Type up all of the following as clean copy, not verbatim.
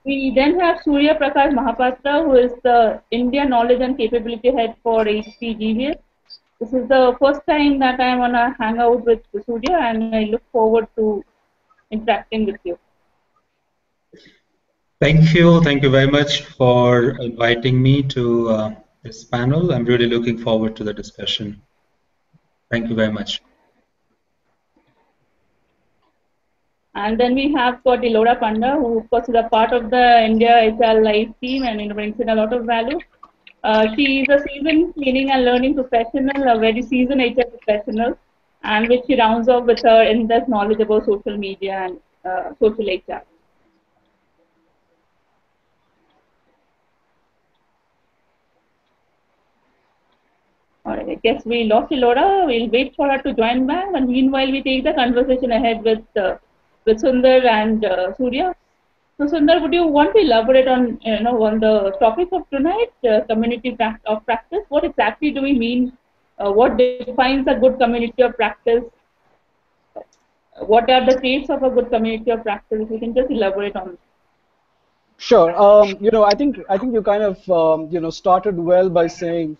we then have Surya Prakash Mahapatra, who is the India Knowledge and Capability Head for HPGVS. This is the first time that I am on a hangout with Surya, and I look forward to interacting with you. Thank you. Thank you very much for inviting me to this panel. I'm really looking forward to the discussion. Thank you very much. And then we have got Elora Panda, who of course is a part of the India HR Live team and brings in a lot of value. She is a seasoned cleaning and learning professional, a very seasoned HR professional, and which she rounds off with her in-depth knowledge about social media and social HR. All right, I guess we lost Elora. We'll wait for her to join back, and meanwhile we take the conversation ahead with Sundar and Surya. So Sundar, would you want to elaborate on on the topic of tonight, community of practice? What exactly do we mean? What defines a good community of practice? What are the traits of a good community of practice? If you can just elaborate on. Sure. I think you kind of started well by saying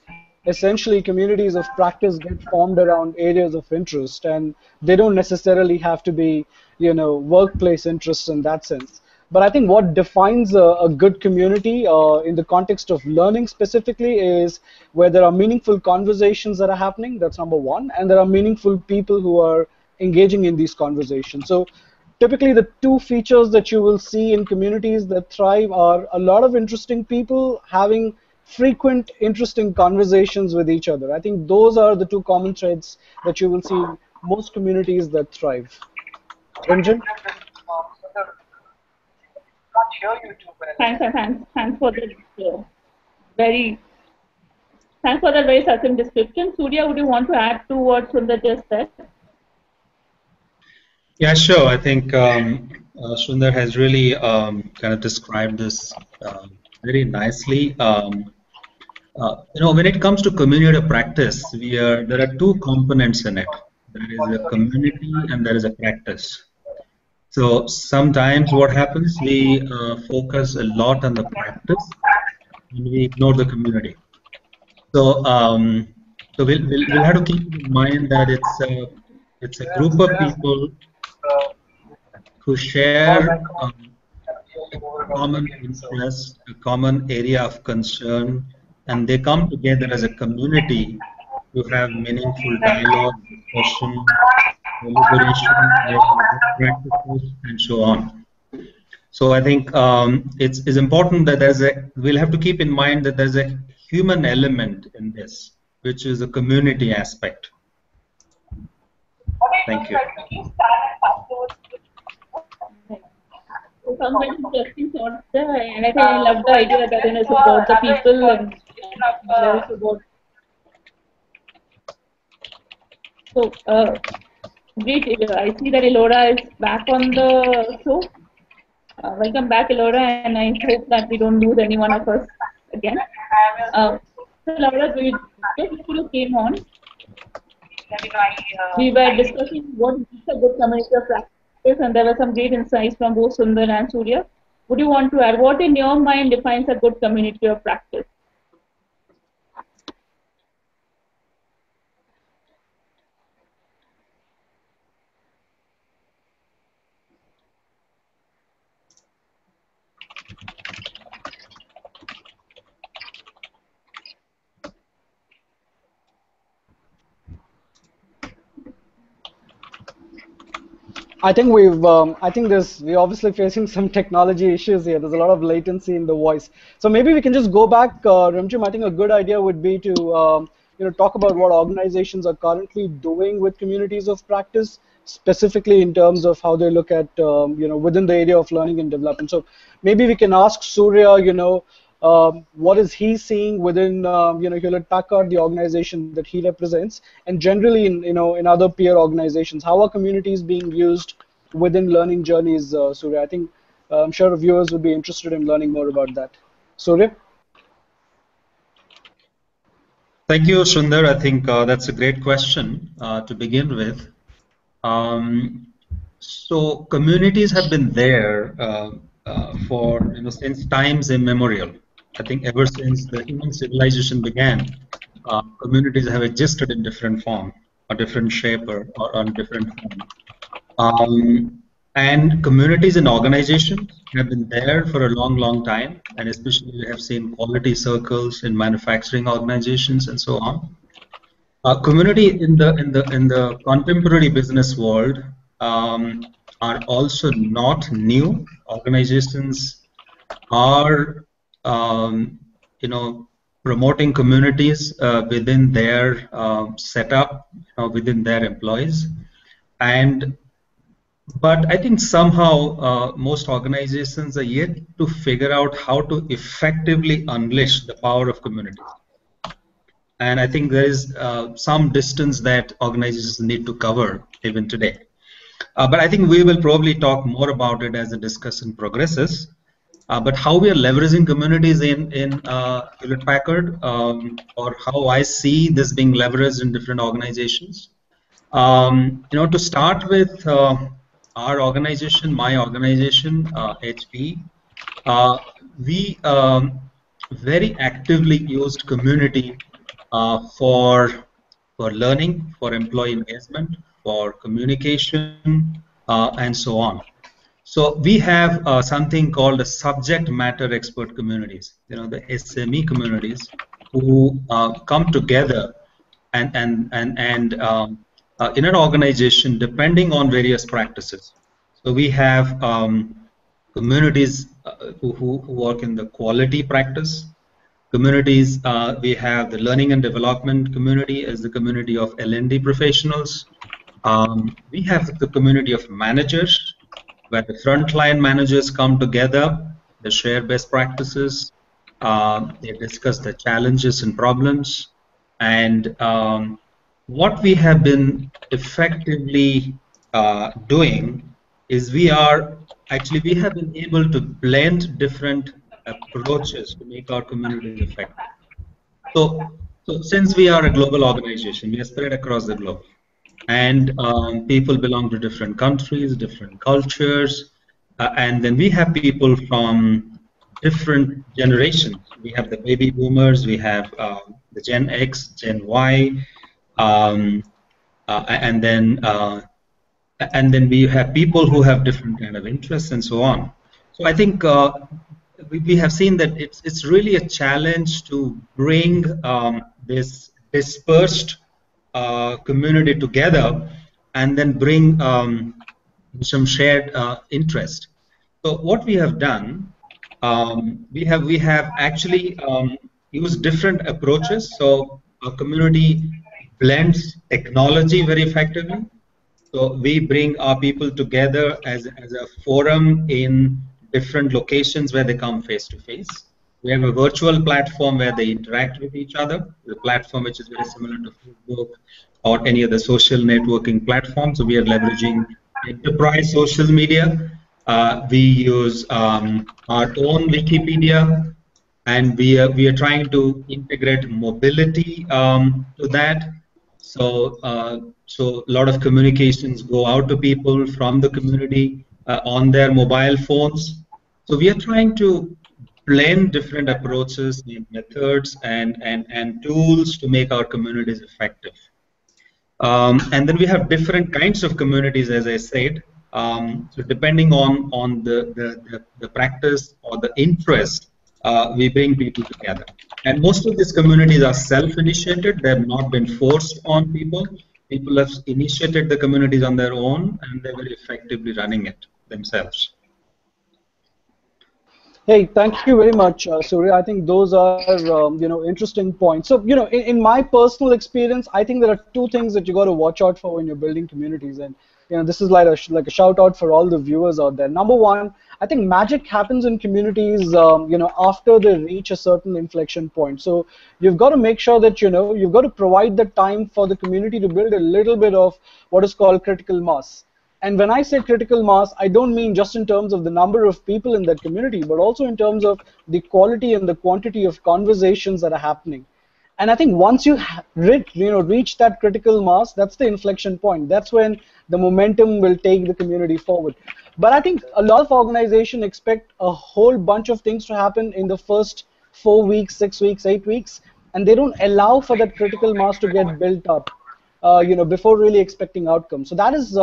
essentially communities of practice get formed around areas of interest, and they don't necessarily have to be workplace interests in that sense. But I think what defines a good community in the context of learning specifically is where there are meaningful conversations that are happening. That's number one, and there are meaningful people who are engaging in these conversations. So typically the two features that you will see in communities that thrive are a lot of interesting people having frequent interesting conversations with each other. I think those are the two common threads that you will see in most communities that thrive. Ranjan? Thanks for the very thanks for the very succinct description. Surya, would you want to add to what Sundar just said? Yeah, sure. I think Sundar has really kind of described this very nicely. When it comes to community of practice, there are two components in it. There is a community and there is a practice. So sometimes what happens, we focus a lot on the practice and we ignore the community. So we'll have to keep in mind that it's a group of people who share a common interest, a common area of concern, and they come together as a community to have meaningful dialogue, discussion, deliberation, practices, and so on. So I think it's important that we'll have to keep in mind that there's a human element in this, which is a community aspect. Thank you. Some very interesting thoughts there, and I think I love the idea that it's about the people and about. So, great. I see that Elora is back on the show. Welcome back, Elora, and I hope that we don't lose any one of us again. So, Elora, just before you came on, we were discussing what is a good community of practice, and there were some great insights from both Sundar and Surya. Would you want to add what in your mind defines a good community of practice? I think we're obviously facing some technology issues here. There's a lot of latency in the voice. So maybe we can just go back, Rimjim. I think a good idea would be to talk about what organizations are currently doing with communities of practice, specifically in terms of how they look at within the area of learning and development. So maybe we can ask Surya, what is he seeing within Hewlett Packard, the organization that he represents, and generally in other peer organizations? How are communities being used within learning journeys, Surya? I think I'm sure viewers would be interested in learning more about that. Surya? Thank you, Sundar. I think that's a great question to begin with. So communities have been there for since times immemorial. I think ever since the human civilization began, communities have existed in different form, or different shape, or on different form. And communities and organizations have been there for a long, long time, and especially we have seen quality circles in manufacturing organizations and so on. Community in the contemporary business world are also not new. Organizations are you know promoting communities within their setup, within their employees, and but I think somehow most organizations are yet to figure out how to effectively unleash the power of communities. And I think there is some distance that organizations need to cover even today. But I think we will probably talk more about it as the discussion progresses. But how we are leveraging communities in Hewlett Packard, or how I see this being leveraged in different organizations. To start with, our organization, my organization, HP, uh, we very actively used community for learning, for employee engagement, for communication, and so on. So we have something called a subject matter expert communities, the SME communities, who come together and in an organization depending on various practices. So we have communities who work in the quality practice. Communities, we have the learning and development community as the community of L&D professionals. We have the community of managers, where the frontline managers come together, they share best practices, they discuss the challenges and problems, and what we have been effectively doing is we have been able to blend different approaches to make our communities effective. So since we are a global organization, we are spread across the globe, and people belong to different countries, different cultures, and then we have people from different generations. We have the baby boomers, we have the Gen X, Gen Y, um, and then we have people who have different kind of interests and so on. So I think we have seen that it's really a challenge to bring this dispersed community together and then bring some shared interest. So what we have done, we have actually used different approaches. So our community blends technology very effectively. So we bring our people together as a forum in different locations where they come face to face. We have a virtual platform where they interact with each other, the platform which is very similar to Facebook or any other social networking platform. So we are leveraging enterprise social media. We use our own Wikipedia, and we are trying to integrate mobility to that. So a lot of communications go out to people from the community on their mobile phones. So we are trying to blend different approaches, methods, and tools to make our communities effective. And then we have different kinds of communities, as I said. So depending on the practice or the interest, we bring people together. And most of these communities are self-initiated. They have not been forced on people. People have initiated the communities on their own, and they're very effectively running it themselves. Hey, thank you very much, Surya. I think those are interesting points. So in my personal experience, I think there are two things that you got to watch out for when you're building communities, and this is like a shout out for all the viewers out there. Number one, I think magic happens in communities after they reach a certain inflection point. So you've got to make sure that you've got to provide the time for the community to build a little bit of what is called critical mass. And when I say critical mass, I don't mean just in terms of the number of people in that community, but also in terms of the quality and the quantity of conversations that are happening. And I think once you reach that critical mass, that's the inflection point. That's when the momentum will take the community forward. But I think a lot of organizations expect a whole bunch of things to happen in the first 4 weeks, 6 weeks, 8 weeks, and they don't allow for that critical mass to get built up, before really expecting outcomes. So that is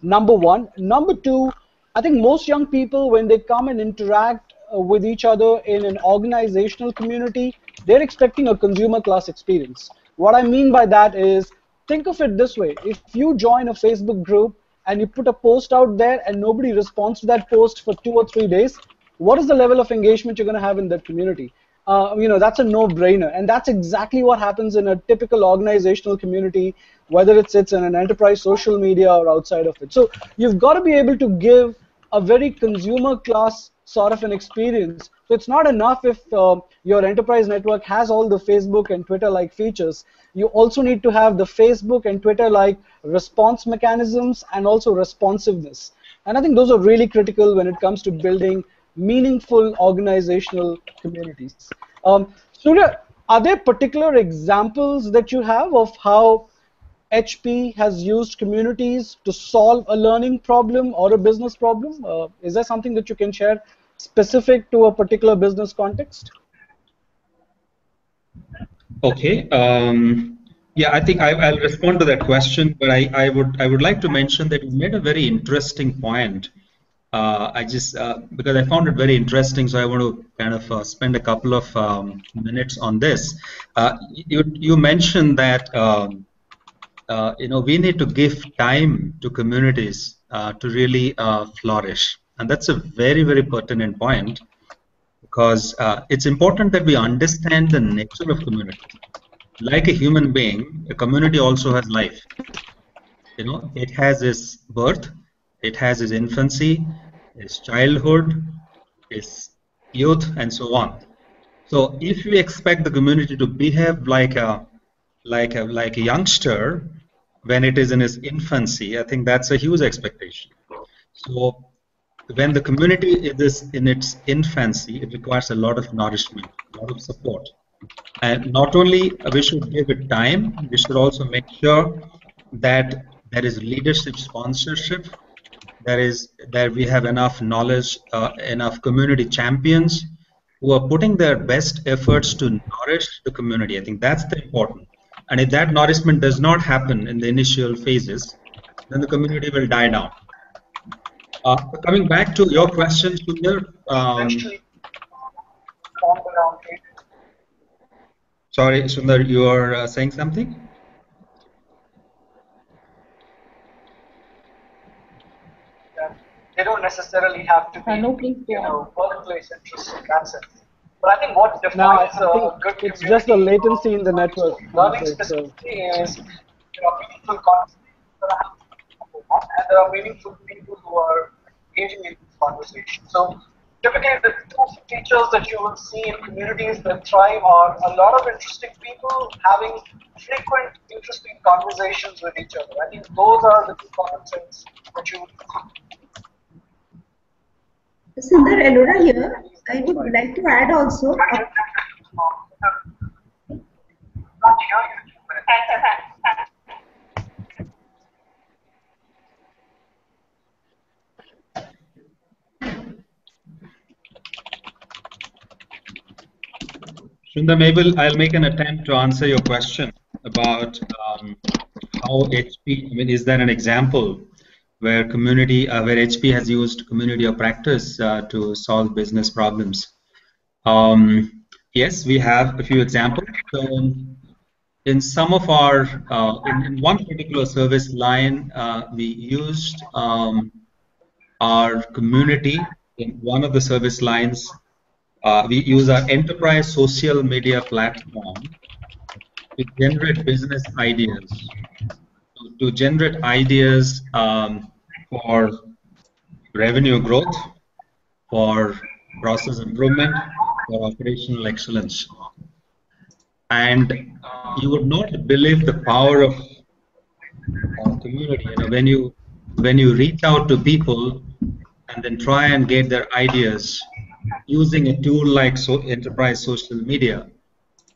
number one. Number two, I think most young people, when they come and interact with each other in an organizational community, they're expecting a consumer class experience. What I mean by that is, think of it this way. If you join a Facebook group and you put a post out there and nobody responds to that post for 2 or 3 days, what is the level of engagement you're going to have in that community? That's a no-brainer, and that's exactly what happens in a typical organizational community, whether it sits in an enterprise social media or outside of it. So you've got to be able to give a very consumer class sort of an experience. So it's not enough if your enterprise network has all the Facebook and Twitter-like features. You also need to have the Facebook and Twitter-like response mechanisms and also responsiveness. And I think those are really critical when it comes to building meaningful organizational communities. Surya, are there particular examples that you have of how HP has used communities to solve a learning problem or a business problem? Is there something that you can share specific to a particular business context? Okay. Yeah, I think I'll respond to that question, but I would like to mention that you made a very interesting point. Because I found it very interesting, so I want to kind of spend a couple of minutes on this. You mentioned that we need to give time to communities to really flourish, and that's a very, very pertinent point, because it's important that we understand the nature of community. Like a human being, a community also has life. It has its birth, it has its infancy, its childhood, its youth, and so on. So if we expect the community to behave like a youngster when it is in its infancy, I think that's a huge expectation. So when the community is in its infancy, it requires a lot of nourishment, a lot of support. And not only we should give it time, we should also make sure that there is leadership sponsorship, that we have enough knowledge, enough community champions who are putting their best efforts to nourish the community. I think that's the important. And if that nourishment does not happen in the initial phases, then the community will die down. Coming back to your question, Sundar. Sorry, Sundar, you are saying something? They don't necessarily have to be, workplace interests in that sense. But I think what defines a good community, it's just the latency in the network. Learning specifically is meaningful conversations that are happening, and there are meaningful people who are engaging in these conversations. So typically the two features that you will see in communities that thrive are a lot of interesting people having frequent, interesting conversations with each other. I think those are the two concepts that you will see. Sundar, Elora here. I would like to add also. Sundar, maybe I'll make an attempt to answer your question about how HP, is there an example where where HP has used community or practice to solve business problems? Yes, we have a few examples. So in some of our, in one particular service line, we used our community in one of the service lines. We use our enterprise social media platform to generate business ideas, to generate ideas for revenue growth, for process improvement, for operational excellence. And you would not believe the power of community. When you reach out to people and then try and get their ideas using a tool like enterprise social media,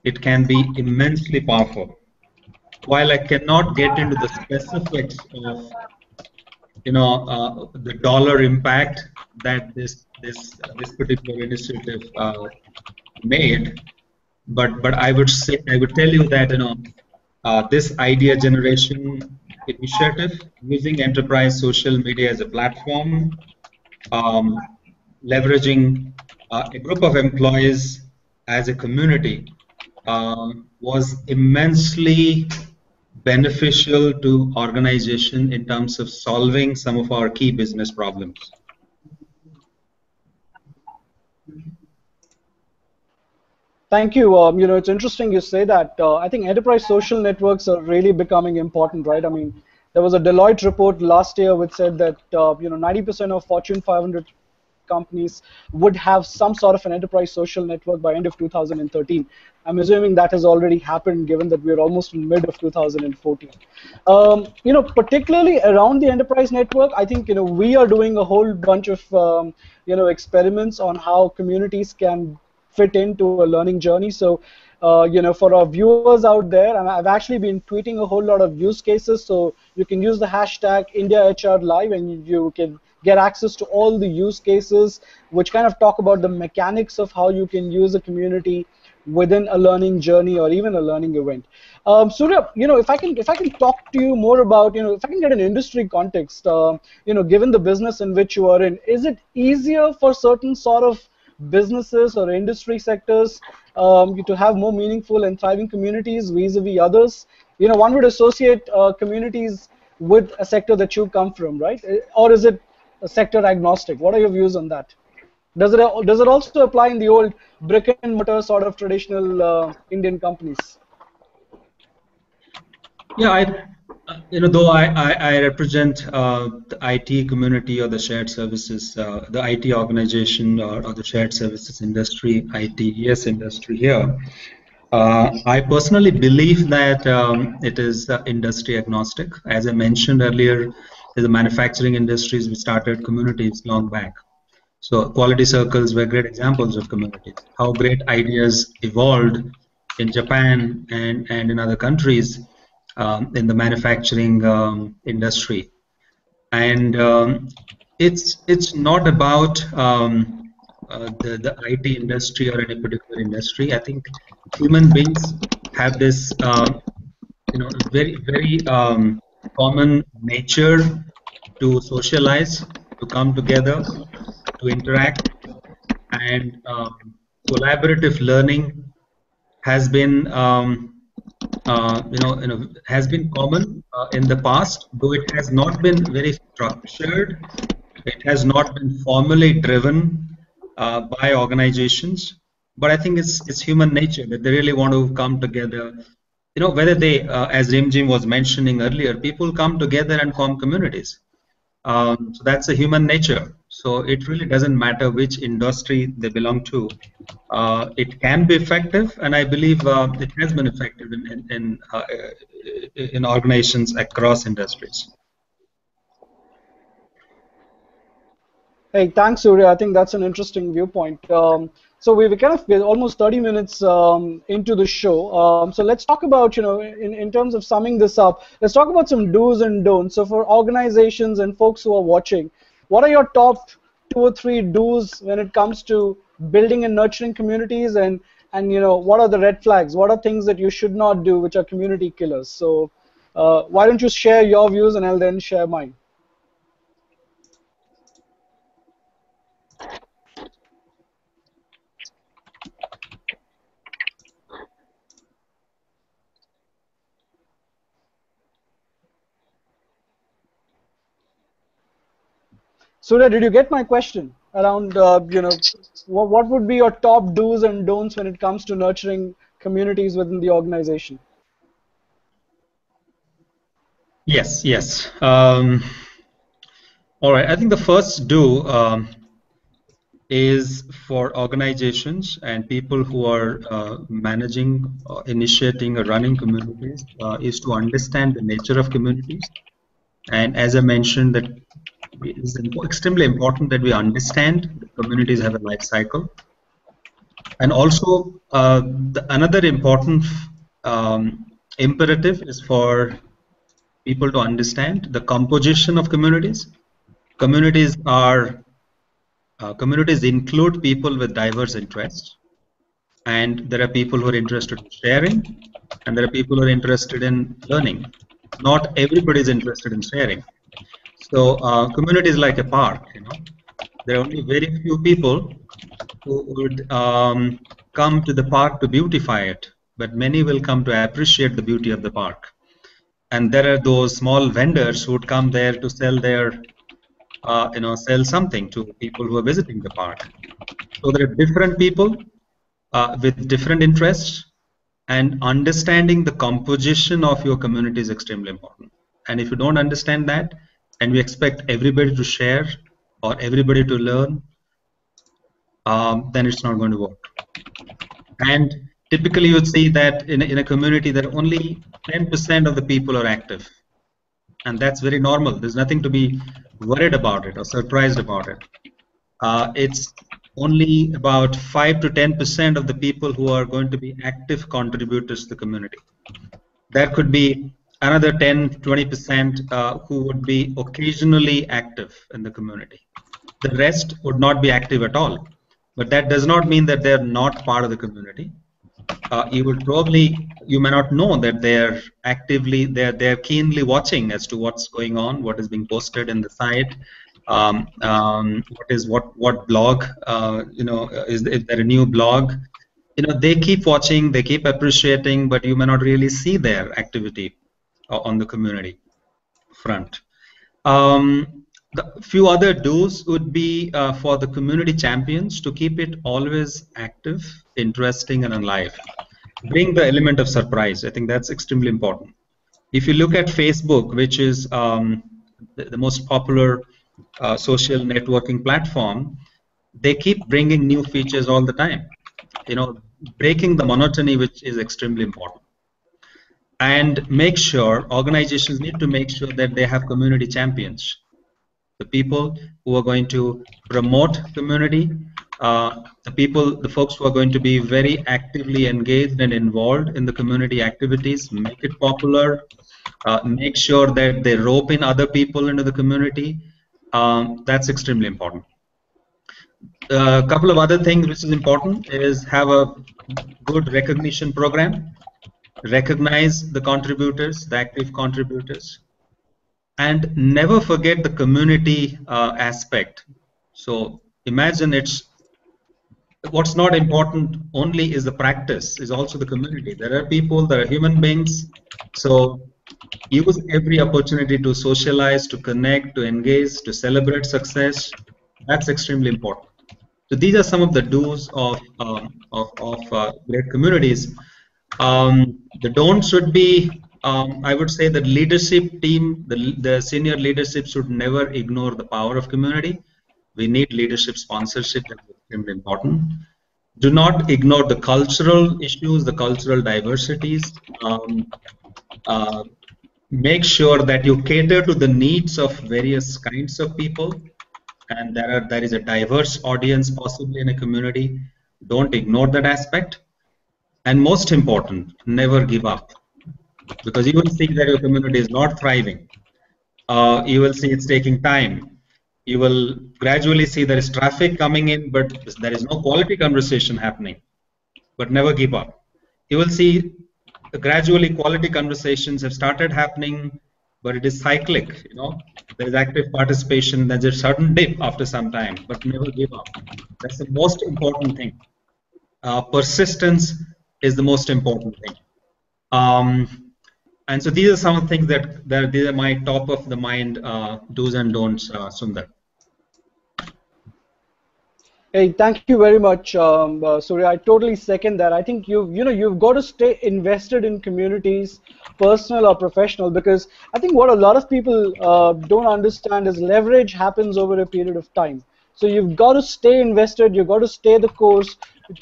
it can be immensely powerful. While I cannot get into the specifics of the dollar impact that this particular initiative made, but I would tell you that this idea generation initiative using enterprise social media as a platform, um, leveraging a group of employees as a community was immensely beneficial to organization in terms of solving some of our key business problems. Thank you. It's interesting you say that. I think enterprise social networks are really becoming important, right? I mean, there was a Deloitte report last year which said that 90% of Fortune 500 companies would have some sort of an enterprise social network by end of 2013. I'm assuming that has already happened, given that we're almost in mid of 2014. Particularly around the enterprise network, I think we are doing a whole bunch of experiments on how communities can fit into a learning journey. So, for our viewers out there, and I've actually been tweeting a whole lot of use cases. So you can use the hashtag IndiaHR Live, and you can get access to all the use cases, which kind of talk about the mechanics of how you can use a community within a learning journey or even a learning event. Surya, if I can talk to you more about, if I can get an industry context, given the business in which you are in, is it easier for certain sort of businesses or industry sectors to have more meaningful and thriving communities vis-a-vis others? One would associate communities with a sector that you come from, right? Or is it a sector agnostic? What are your views on that? Does it also apply in the old brick and mortar sort of traditional Indian companies? Yeah, though I represent the IT community or the shared services, the IT organization or the shared services industry, ITES industry here, I personally believe that it is industry agnostic. As I mentioned earlier, in the manufacturing industries, we started communities long back. So quality circles were great examples of communities. How great ideas evolved in Japan and in other countries in the manufacturing industry. And it's not about the IT industry or any particular industry. I think human beings have this very common nature to socialize, to come together, to interact, and collaborative learning has been has been common in the past, though it has not been very structured. It has not been formally driven by organizations. But I think it's human nature that they really want to come together. Whether they, as Rimjim was mentioning earlier, people come together and form communities. So that's a human nature. So it really doesn't matter which industry they belong to. It can be effective, and I believe it has been effective in organizations across industries. Hey, thanks, Surya. I think that's an interesting viewpoint. So we're almost 30 minutes into the show. So let's talk about, in terms of summing this up, let's talk about some do's and don'ts. So for organizations and folks who are watching, what are your top 2 or 3 do's when it comes to building and nurturing communities, and what are the red flags? What are things that you should not do, which are community killers? So why don't you share your views, and I'll then share mine. Surya, did you get my question around, what would be your top do's and don'ts when it comes to nurturing communities within the organization? Yes, yes. All right. I think the first do is for organizations and people who are managing, initiating, or running communities is to understand the nature of communities. And as I mentioned, that it is extremely important that we understand that communities have a life cycle. And also, another important imperative is for people to understand the composition of communities. Communities include people with diverse interests, and there are people who are interested in sharing, and there are people who are interested in learning. Not everybody is interested in sharing. So, community is like a park. There are only very few people who would come to the park to beautify it, but many will come to appreciate the beauty of the park. And there are those small vendors who would come there to sell sell something to people who are visiting the park. So there are different people with different interests, and understanding the composition of your community is extremely important. And if you don't understand that, and we expect everybody to share or everybody to learn, then it's not going to work. And typically you would see that in a community that only 10% of the people are active. And that's very normal. There's nothing to be worried about it or surprised about it. It's only about 5 to 10% of the people who are going to be active contributors to the community. There could be another 10, 20% who would be occasionally active in the community. The rest would not be active at all. But that does not mean that they're not part of the community. You may not know that they're keenly watching as to what's going on, what is being posted in the site, what blog, is there a new blog? They keep watching, they keep appreciating, but you may not really see their activity on the community front. The few other do's would be for the community champions to keep it always active, interesting, and alive. Bring the element of surprise. I think that's extremely important. If you look at Facebook, which is the most popular social networking platform, they keep bringing new features all the time. Breaking the monotony, which is extremely important. And organizations need to make sure that they have community champions. The people who are going to promote community, the folks who are going to be very actively engaged and involved in the community activities, make it popular, make sure that they rope in other people into the community. That's extremely important. A couple of other things which is important is have a good recognition program, recognize the contributors, the active contributors, and never forget the community aspect. So imagine what's not important only is the practice, is also the community. There are people, there are human beings. So use every opportunity to socialize, to connect, to engage, to celebrate success. That's extremely important. So these are some of the do's of great communities. The don'ts should be, I would say, the leadership team, the senior leadership should never ignore the power of community. We need leadership sponsorship. That's extremely important. Do not ignore the cultural issues, the cultural diversities. Make sure that you cater to the needs of various kinds of people, and there is a diverse audience possibly in a community. Don't ignore that aspect. And most important, never give up, because you will see that your community is not thriving. You will see it's taking time. You will gradually see there is traffic coming in, but there is no quality conversation happening. But never give up. You will see gradually quality conversations have started happening, but it is cyclic. There is active participation. There's a sudden dip after some time, but never give up. That's the most important thing. Persistence is the most important thing. And so these are some of the things that these are my top of the mind do's and don'ts, Sundar. Hey, thank you very much, Surya. I totally second that. I think you've got to stay invested in communities, personal or professional, because I think what a lot of people don't understand is leverage happens over a period of time. So you've got to stay invested. You've got to stay the course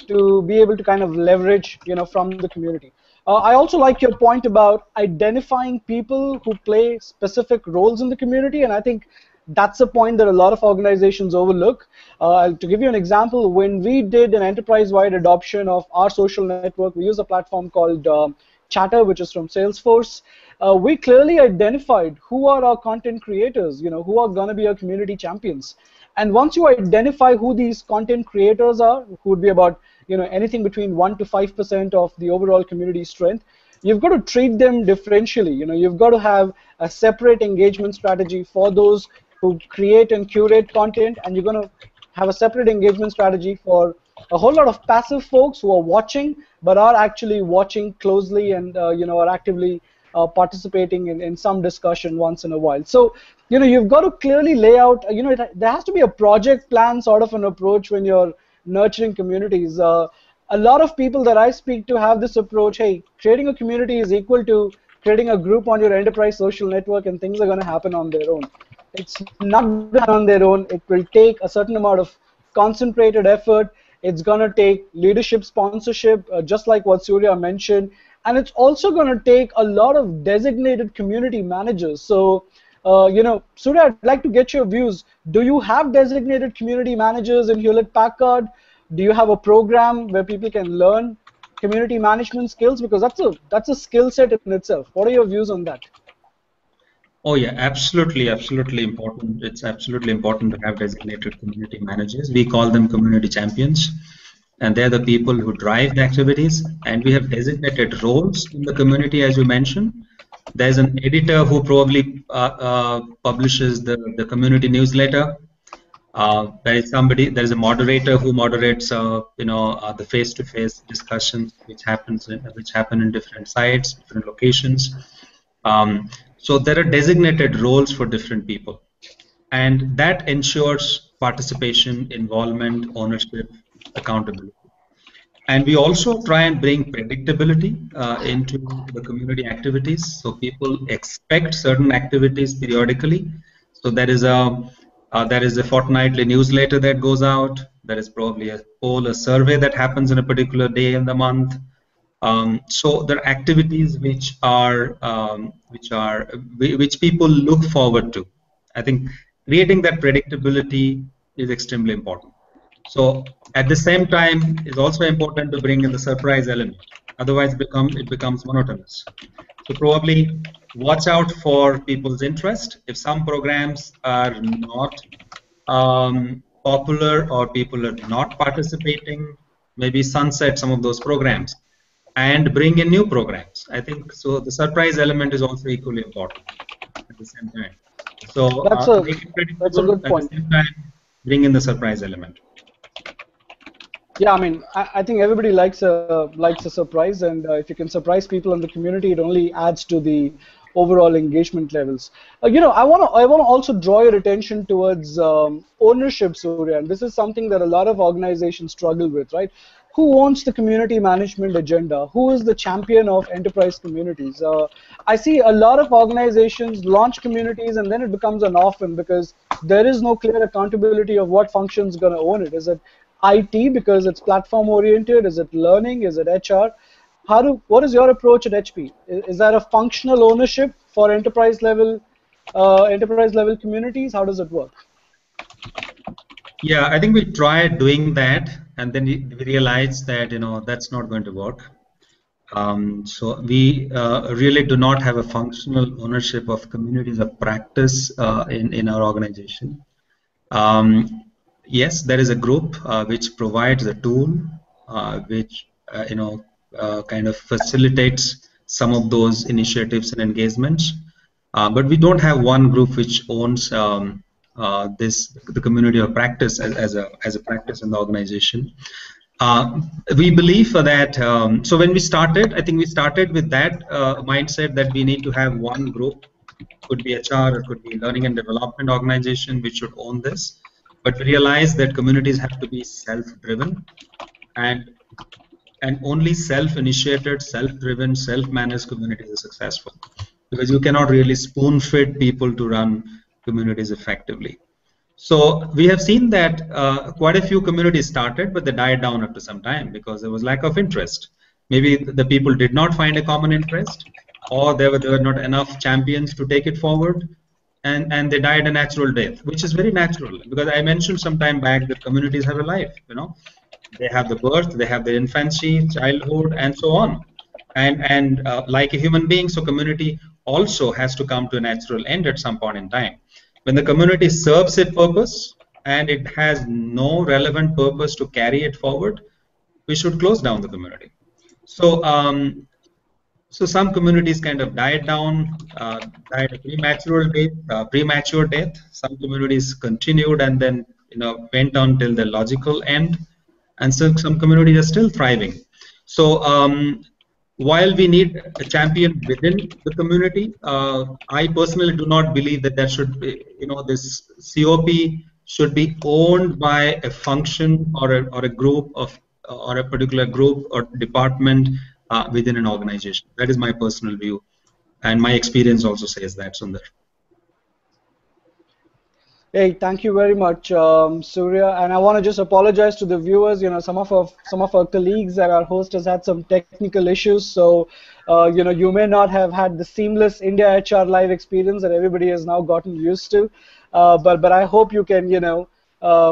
to be able to kind of leverage, from the community. I also like your point about identifying people who play specific roles in the community, and I think That's a point that a lot of organizations overlook. To give you an example, when we did an enterprise-wide adoption of our social network, we use a platform called Chatter, which is from Salesforce. We clearly identified who are our content creators, who are going to be our community champions. And once you identify who these content creators are, who would be about anything between 1 to 5% of the overall community strength, you've got to treat them differentially. You've got to have a separate engagement strategy for those who create and curate content, and you're going to have a separate engagement strategy for a whole lot of passive folks who are watching but are actually watching closely and are actively participating in some discussion once in a while. So you've got to clearly lay out, there has to be a project plan sort of an approach when you're nurturing communities. A lot of people that I speak to have this approach: hey, creating a community is equal to creating a group on your enterprise social network, and things are going to happen on their own. It's not going to happen on their own. It will take a certain amount of concentrated effort. It's going to take leadership sponsorship, just like what Surya mentioned. And it's also going to take a lot of designated community managers. So, Surya, I'd like to get your views. Do you have designated community managers in Hewlett Packard? Do you have a program where people can learn community management skills? Because that's a skill set in itself. What are your views on that? Oh yeah, absolutely important. It's absolutely important to have designated community managers. We call them community champions, and they're the people who drive the activities. And we have designated roles in the community, as you mentioned. There's an editor who probably publishes the community newsletter. There is a moderator who moderates, the face-to-face discussions which happen in different sites, different locations. So there are designated roles for different people, and that ensures participation, involvement, ownership, accountability. And we also try and bring predictability into the community activities, so people expect certain activities periodically. So there is a fortnightly newsletter that goes out. There is probably a poll, a survey that happens in a particular day in the month. So there are activities which people look forward to. I think creating that predictability is extremely important. So at the same time, it's also important to bring in the surprise element. Otherwise, it becomes monotonous. So probably watch out for people's interest. If some programs are not popular or people are not participating, maybe sunset some of those programs and bring in new programs. I think so. The surprise element is also equally important at the same time. So make it predictable, good point. at the same time bring in the surprise element. Yeah, I mean, I think everybody likes a surprise, and if you can surprise people in the community, it only adds to the overall engagement levels. I want to also draw your attention towards ownership, Surya, and this is something that a lot of organizations struggle with, right? Who owns the community management agenda? Who is the champion of enterprise communities? I see a lot of organizations launch communities, and then it becomes an orphan because there is no clear accountability of what function is going to own it. Is it IT because it's platform oriented? Is it learning? Is it HR? What is your approach at HP? Is that a functional ownership for enterprise level communities? How does it work? Yeah, I think we tried doing that, and then we realized that that's not going to work. So we really do not have a functional ownership of communities of practice in our organization. Yes, there is a group which provides a tool which kind of facilitates some of those initiatives and engagements, but we don't have one group which owns the community of practice as a practice in the organization. We believe that so when we started, I think we started with that mindset that we need to have one group. Could be HR, it could be learning and development organization which should own this. But we realize that communities have to be self-driven, and only self-initiated, self-driven, self-managed communities are successful, because you cannot really spoon-feed people to run communities effectively. So we have seen that quite a few communities started, but they died down after some time because there was lack of interest. Maybe the people did not find a common interest, or there were not enough champions to take it forward, and they died a natural death, which is very natural, because I mentioned some time back that communities have a life. They have the birth, they have the infancy, childhood, and so on. And like a human being, so community also has to come to a natural end at some point in time. When the community serves its purpose and it has no relevant purpose to carry it forward, we should close down the community. So some communities kind of died down, died a premature death. Some communities continued and then went on till the logical end, and some communities are still thriving. So while we need a champion within the community, I personally do not believe that there should be, this COP should be owned by a function or a group of or a particular group or department within an organization. That is my personal view, and my experience also says that, Sundar. Hey, thank you very much, Surya. And I want to just apologize to the viewers. Some of our colleagues and our host has had some technical issues, so you may not have had the seamless India HR Live experience that everybody has now gotten used to. But I hope you can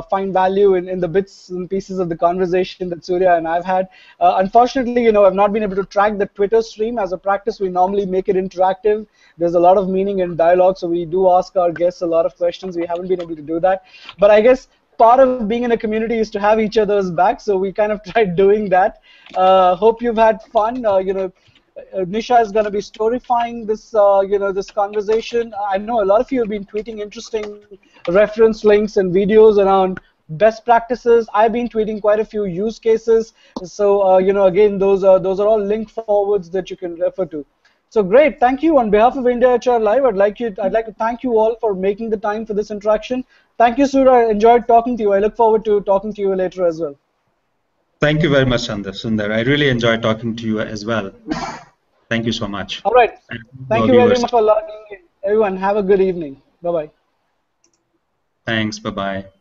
find value in the bits and pieces of the conversation that Surya and I've had. Unfortunately, I've not been able to track the Twitter stream. As a practice, we normally make it interactive. There's a lot of meaning in dialogue, so we do ask our guests a lot of questions. We haven't been able to do that. But I guess part of being in a community is to have each other's back, so we kind of tried doing that. Hope you've had fun. Nisha is going to be storifying this, this conversation. I know a lot of you have been tweeting interesting reference links and videos around best practices. I've been tweeting quite a few use cases. So, again, those are all link forwards that you can refer to. So great, thank you. On behalf of India HR Live, I'd like to thank you all for making the time for this interaction. Thank you, Surya. I enjoyed talking to you. I look forward to talking to you later as well. Thank you very much, Sundar. I really enjoyed talking to you as well. Thank you so much. All right. Thank you very much for logging in. Everyone, have a good evening. Bye-bye. Thanks. Bye-bye.